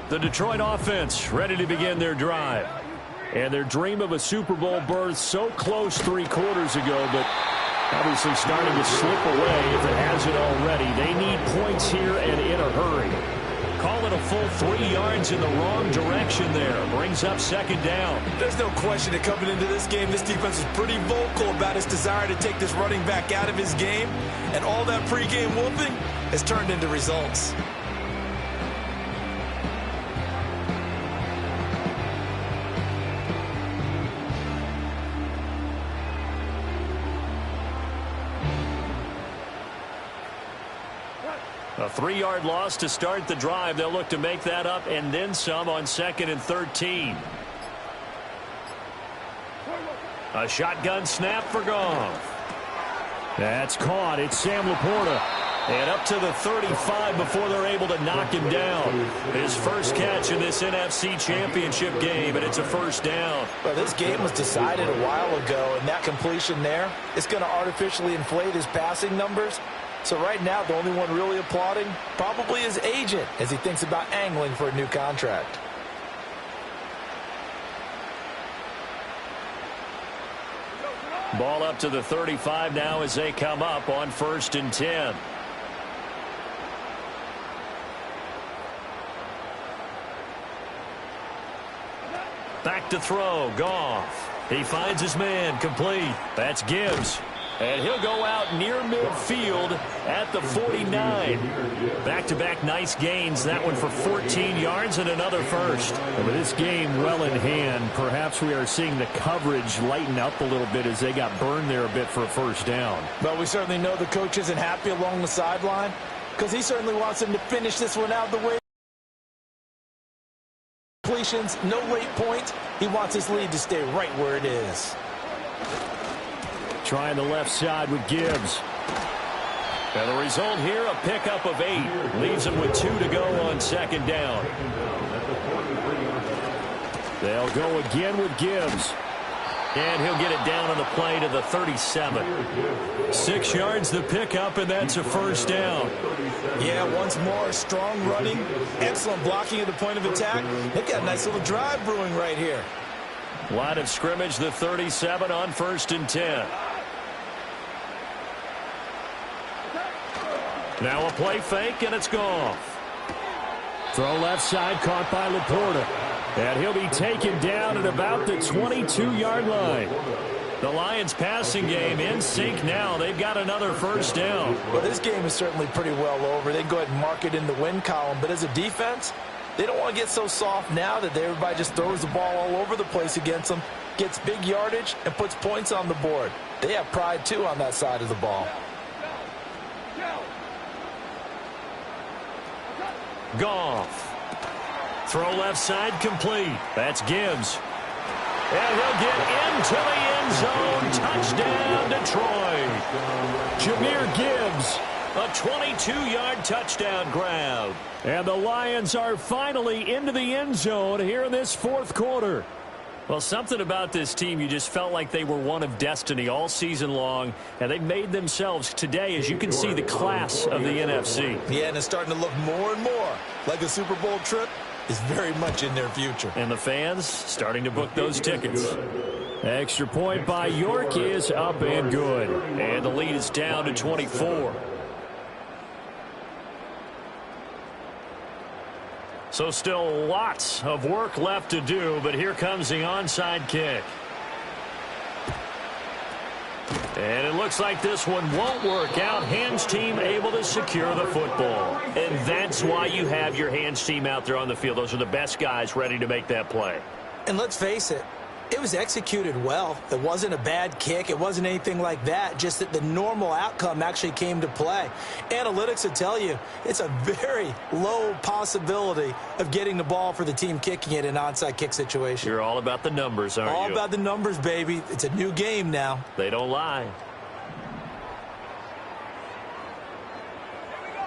The Detroit offense ready to begin their drive. And their dream of a Super Bowl berth so close 3 quarters ago, but obviously starting to slip away if it hasn't already. They need points here and in a hurry. Call it a full 3 yards in the wrong direction there. Brings up 2nd down. There's no question that coming into this game, this defense is pretty vocal about its desire to take this running back out of his game. And all that pregame whooping has turned into results. A 3-yard loss to start the drive. They'll look to make that up and then some on 2nd and 13. A shotgun snap for Goff. That's caught. It's Sam Laporta. And up to the 35 before they're able to knock him down. His first catch in this NFC Championship game, and it's a 1st down. Well, this game was decided a while ago, and that completion there is going to artificially inflate his passing numbers. So right now, the only one really applauding probably his agent as he thinks about angling for a new contract. Ball up to the 35 now as they come up on 1st and 10. Back to throw, Goff. He finds his man, complete. That's Gibbs. And he'll go out near midfield at the 49. Back-to-back nice gains. That one for 14 yards and another first. And with this game well in hand, perhaps we are seeing the coverage lighten up a little bit as they got burned there a bit for a 1st down. But we certainly know the coach isn't happy along the sideline because he certainly wants him to finish this one out the way. Completions, no late point. He wants his lead to stay right where it is. Trying the left side with Gibbs. And the result here, a pickup of 8. Leaves him with 2 to go on 2nd down. They'll go again with Gibbs. And he'll get it down on the play to the 37. 6 yards the pickup, and that's a 1st down. Yeah, once more, strong running, excellent blocking at the point of attack. They've got a nice little drive brewing right here. Line of scrimmage, the 37 on 1st and 10. Now a play fake, and it's Goff. Throw left side, caught by Laporta. And he'll be taken down at about the 22-yard line. The Lions passing game in sync now. They've got another 1st down. Well, this game is certainly pretty well over. They can go ahead and mark it in the win column. But as a defense, they don't want to get so soft now that everybody just throws the ball all over the place against them, gets big yardage, and puts points on the board. They have pride, too, on that side of the ball. Goff. Throw left side complete. That's Gibbs. And he'll get into the end zone. Touchdown, Detroit. Jahmyr Gibbs. A 22-yard touchdown grab. And the Lions are finally into the end zone here in this fourth quarter. Well, something about this team, you just felt like they were one of destiny all season long, and they made themselves today, as you can see, the class of the NFC. Yeah, and it's starting to look more and more like a Super Bowl trip is very much in their future. And the fans starting to book those tickets. Extra point by York is up and good. And the lead is down to 24. So still lots of work left to do, but here comes the onside kick. And it looks like this one won't work out. Hands team able to secure the football. And that's why you have your hands team out there on the field. Those are the best guys ready to make that play. And let's face it, it was executed well. It wasn't a bad kick. It wasn't anything like that. Just that the normal outcome actually came to play. Analytics will tell you it's a very low possibility of getting the ball for the team kicking it in an onside kick situation. You're all about the numbers, aren't you? All about the numbers, baby. It's a new game now. They don't lie.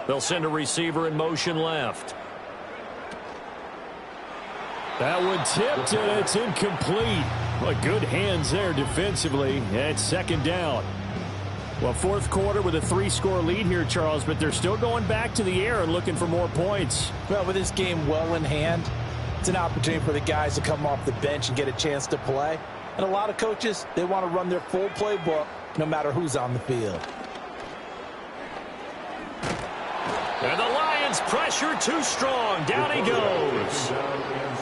They'll send a receiver in motion left. That one tipped, and it's incomplete. Well, good hands there defensively. And second down. Well, fourth quarter with a 3-score lead here, Charles, but they're still going back to the air and looking for more points. Well, with this game well in hand, it's an opportunity for the guys to come off the bench and get a chance to play. And a lot of coaches, they want to run their full playbook no matter who's on the field. And the Lions pressure too strong. Down he goes.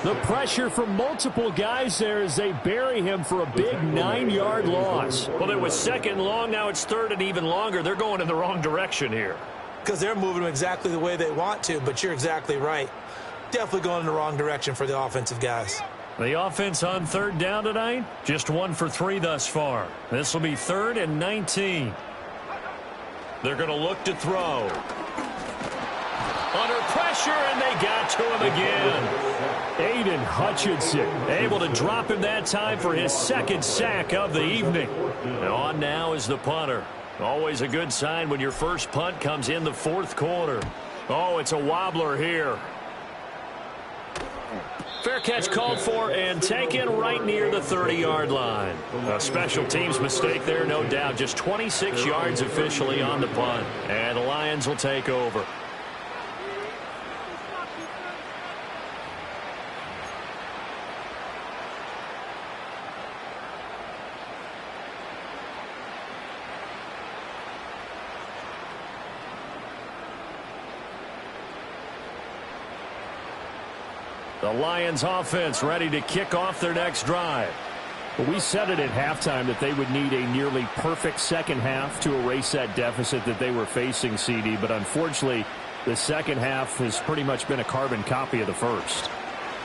The pressure from multiple guys there as they bury him for a big 9-yard loss. Well, it was second long. Now it's third and even longer. They're going in the wrong direction here. Because they're moving exactly the way they want to, but you're exactly right. Definitely going in the wrong direction for the offensive guys. The offense on third down tonight, just 1 for 3 thus far. This will be 3rd and 19. They're going to look to throw. Under pressure, and they got to him again. Aiden Hutchinson able to drop him that time for his second sack of the evening. And on now is the punter. Always a good sign when your first punt comes in the fourth quarter. Oh, it's a wobbler here. Fair catch called for and taken right near the 30-yard line. A special teams mistake there, no doubt. Just 26 yards officially on the punt. And the Lions will take over. The Lions offense ready to kick off their next drive. Well, we said it at halftime that they would need a nearly perfect second half to erase that deficit that they were facing, CD. But unfortunately, the second half has pretty much been a carbon copy of the first.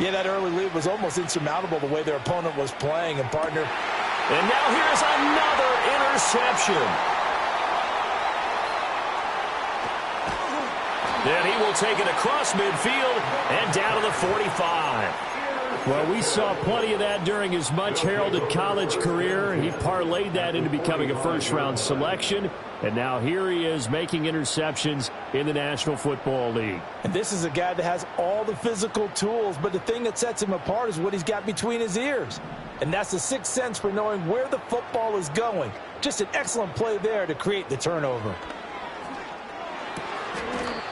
Yeah, that early lead was almost insurmountable the way their opponent was playing, and partner. And now here's another interception. And he will take it across midfield and down to the 45. Well, we saw plenty of that during his much-heralded college career. He parlayed that into becoming a first-round selection. And now here he is making interceptions in the National Football League. And this is a guy that has all the physical tools, but the thing that sets him apart is what he's got between his ears. And that's the sixth sense for knowing where the football is going. Just an excellent play there to create the turnover.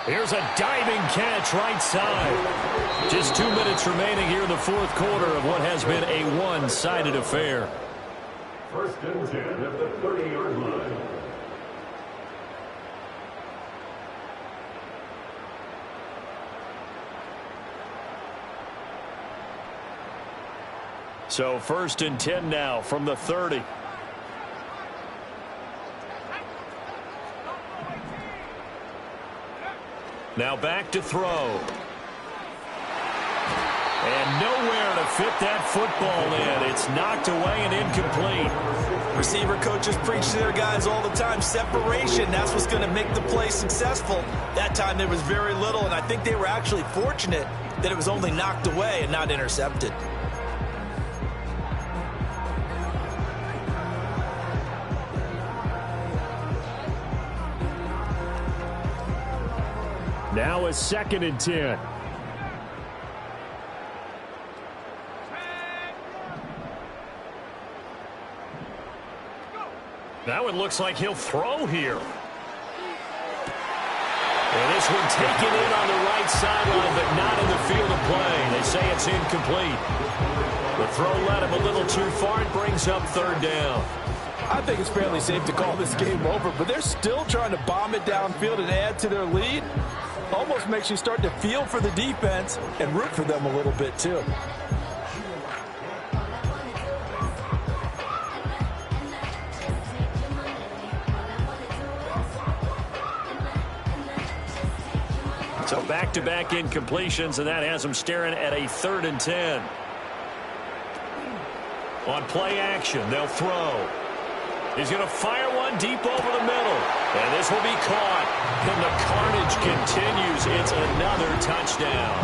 Here's a diving catch right side. Just 2 minutes remaining here in the fourth quarter of what has been a one-sided affair. 1st and 10 at the 30-yard line. So 1st and 10 now from the 30. Now back to throw. And nowhere to fit that football in. It's knocked away and incomplete. Receiver coaches preach to their guys all the time. Separation, that's what's going to make the play successful. That time there was very little, and I think they were actually fortunate that it was only knocked away and not intercepted. Now a 2nd and 10. Now it looks like he'll throw here. And this one taken in on the right sideline, but not in the field of play. They say it's incomplete. The throw led him a little too far. It brings up 3rd down. I think it's fairly safe to call this game over, but they're still trying to bomb it downfield and add to their lead. Almost makes you start to feel for the defense and root for them a little bit, too. So back-to-back incompletions, and that has him staring at a 3rd and 10. On play action, they'll throw. He's going to fire one deep over the middle. And this will be caught. And the carnage continues. It's another touchdown.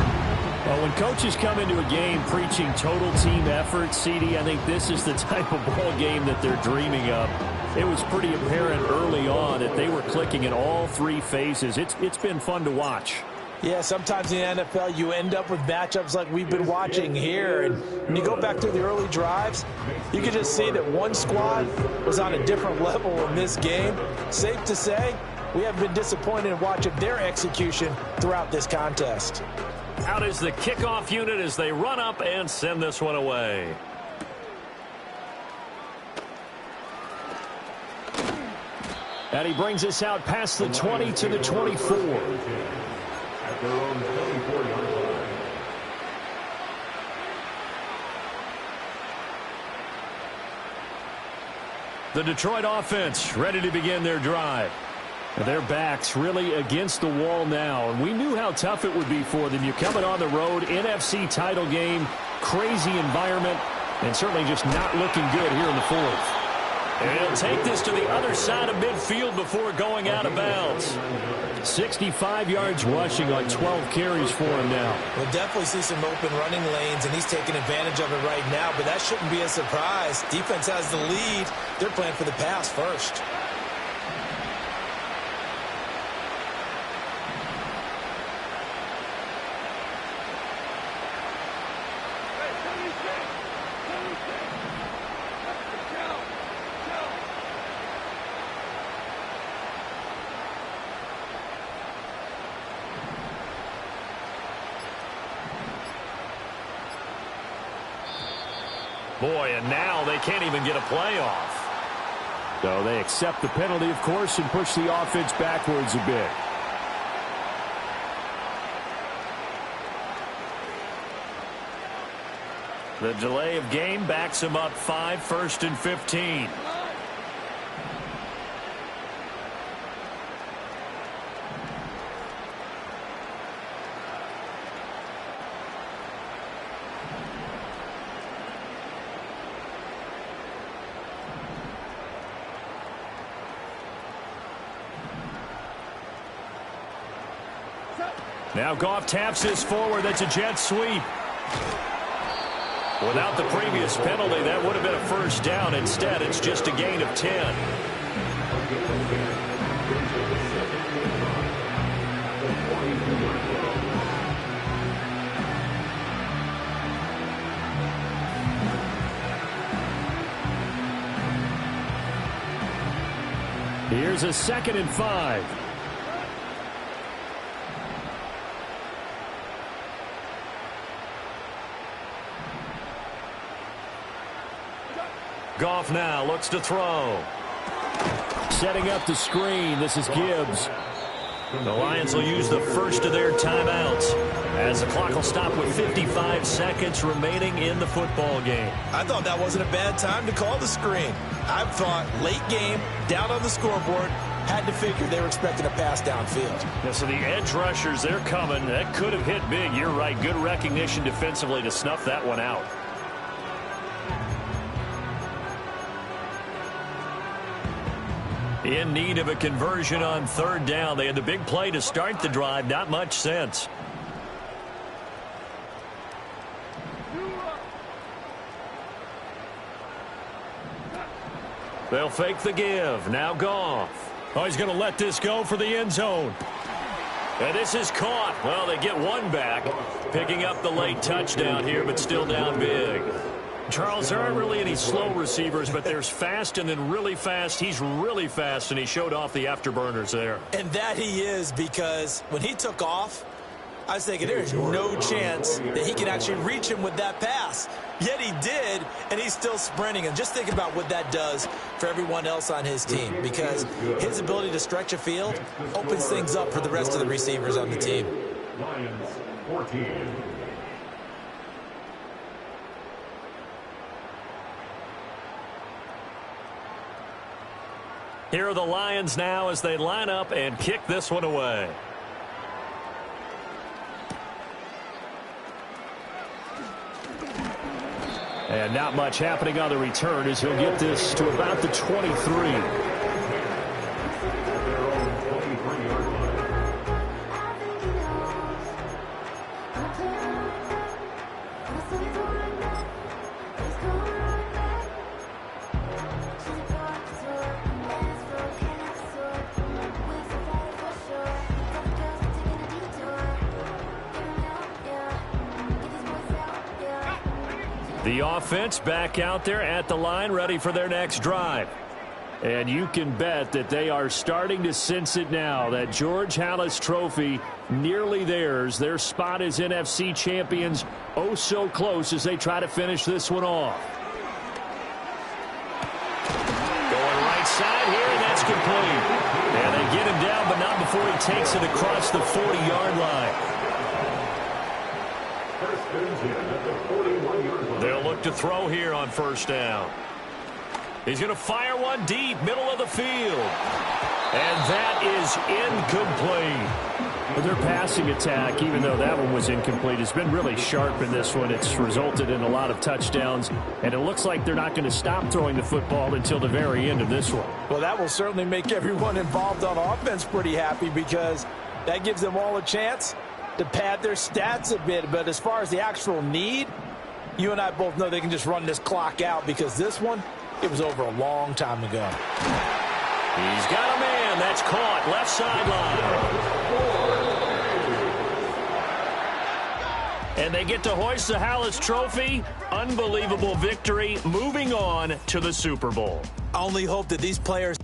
Well, when coaches come into a game preaching total team effort, CD, I think this is the type of ball game that they're dreaming of. It was pretty apparent early on that they were clicking in all 3 phases. It's been fun to watch. Yeah, sometimes in the NFL you end up with matchups like we've been watching here. And when you go back to the early drives, you can just see that one squad was on a different level in this game. Safe to say, we have been disappointed in watching their execution throughout this contest. Out is the kickoff unit as they run up and send this one away. And he brings us out past the 20 to the 24. At their own 24-yard line. The Detroit offense ready to begin their drive. Their backs really against the wall now, and we knew how tough it would be for them. You're coming on the road, NFC title game, crazy environment, and certainly just not looking good here in the 4th. And he'll take this to the other side of midfield before going out of bounds. 65 yards rushing on 12 carries for him now. We'll definitely see some open running lanes, and he's taking advantage of it right now, but that shouldn't be a surprise. Defense has the lead. They're playing for the pass first. Boy, and now they can't even get a play off. So they accept the penalty, of course, and push the offense backwards a bit. The delay of game backs him up 5, 1st and 15. Now Goff taps this forward. That's a jet sweep. Without the previous penalty, that would have been a 1st down. Instead, it's just a gain of 10. Here's a 2nd and 5. Goff now looks to throw. Setting up the screen. This is Gibbs. The Lions will use the first of their timeouts as the clock will stop with 55 seconds remaining in the football game. I thought that wasn't a bad time to call the screen. I thought late game, down on the scoreboard, had to figure they were expecting a pass downfield. Yeah, so the edge rushers, they're coming. That could have hit big. You're right. Good recognition defensively to snuff that one out. In need of a conversion on 3rd down. They had the big play to start the drive. Not much sense. They'll fake the give. Now Goff. Oh, he's going to let this go for the end zone. And this is caught. Well, they get one back, picking up the late touchdown here, but still down big. Charles, there aren't really any slow receivers, but there's fast and then really fast. He's really fast, and he showed off the afterburners there. And that he is, because when he took off, I was thinking there's no chance that he can actually reach him with that pass. Yet he did, and he's still sprinting. And just think about what that does for everyone else on his team, because his ability to stretch a field opens things up for the rest of the receivers on the team. Lions 14. Here are the Lions now as they line up and kick this one away. And not much happening on the return as he'll get this to about the 23. The offense back out there at the line, ready for their next drive. And you can bet that they are starting to sense it now. That George Halas trophy nearly theirs. Their spot as NFC champions oh so close as they try to finish this one off. Going right side here, and that's complete. And they get him down, but not before he takes it across the 40-yard line. They'll look to throw here on first down. He's going to fire one deep, middle of the field. And that is incomplete. Their passing attack, even though that one was incomplete, has been really sharp in this one. It's resulted in a lot of touchdowns, and it looks like they're not going to stop throwing the football until the very end of this one. Well, that will certainly make everyone involved on offense pretty happy, because that gives them all a chance to pad their stats a bit. But as far as the actual need, you and I both know they can just run this clock out, because this one, it was over a long time ago. He's got a man. That's caught. Left sideline. And they get to hoist the Halas trophy. Unbelievable victory. Moving on to the Super Bowl. I only hope that these players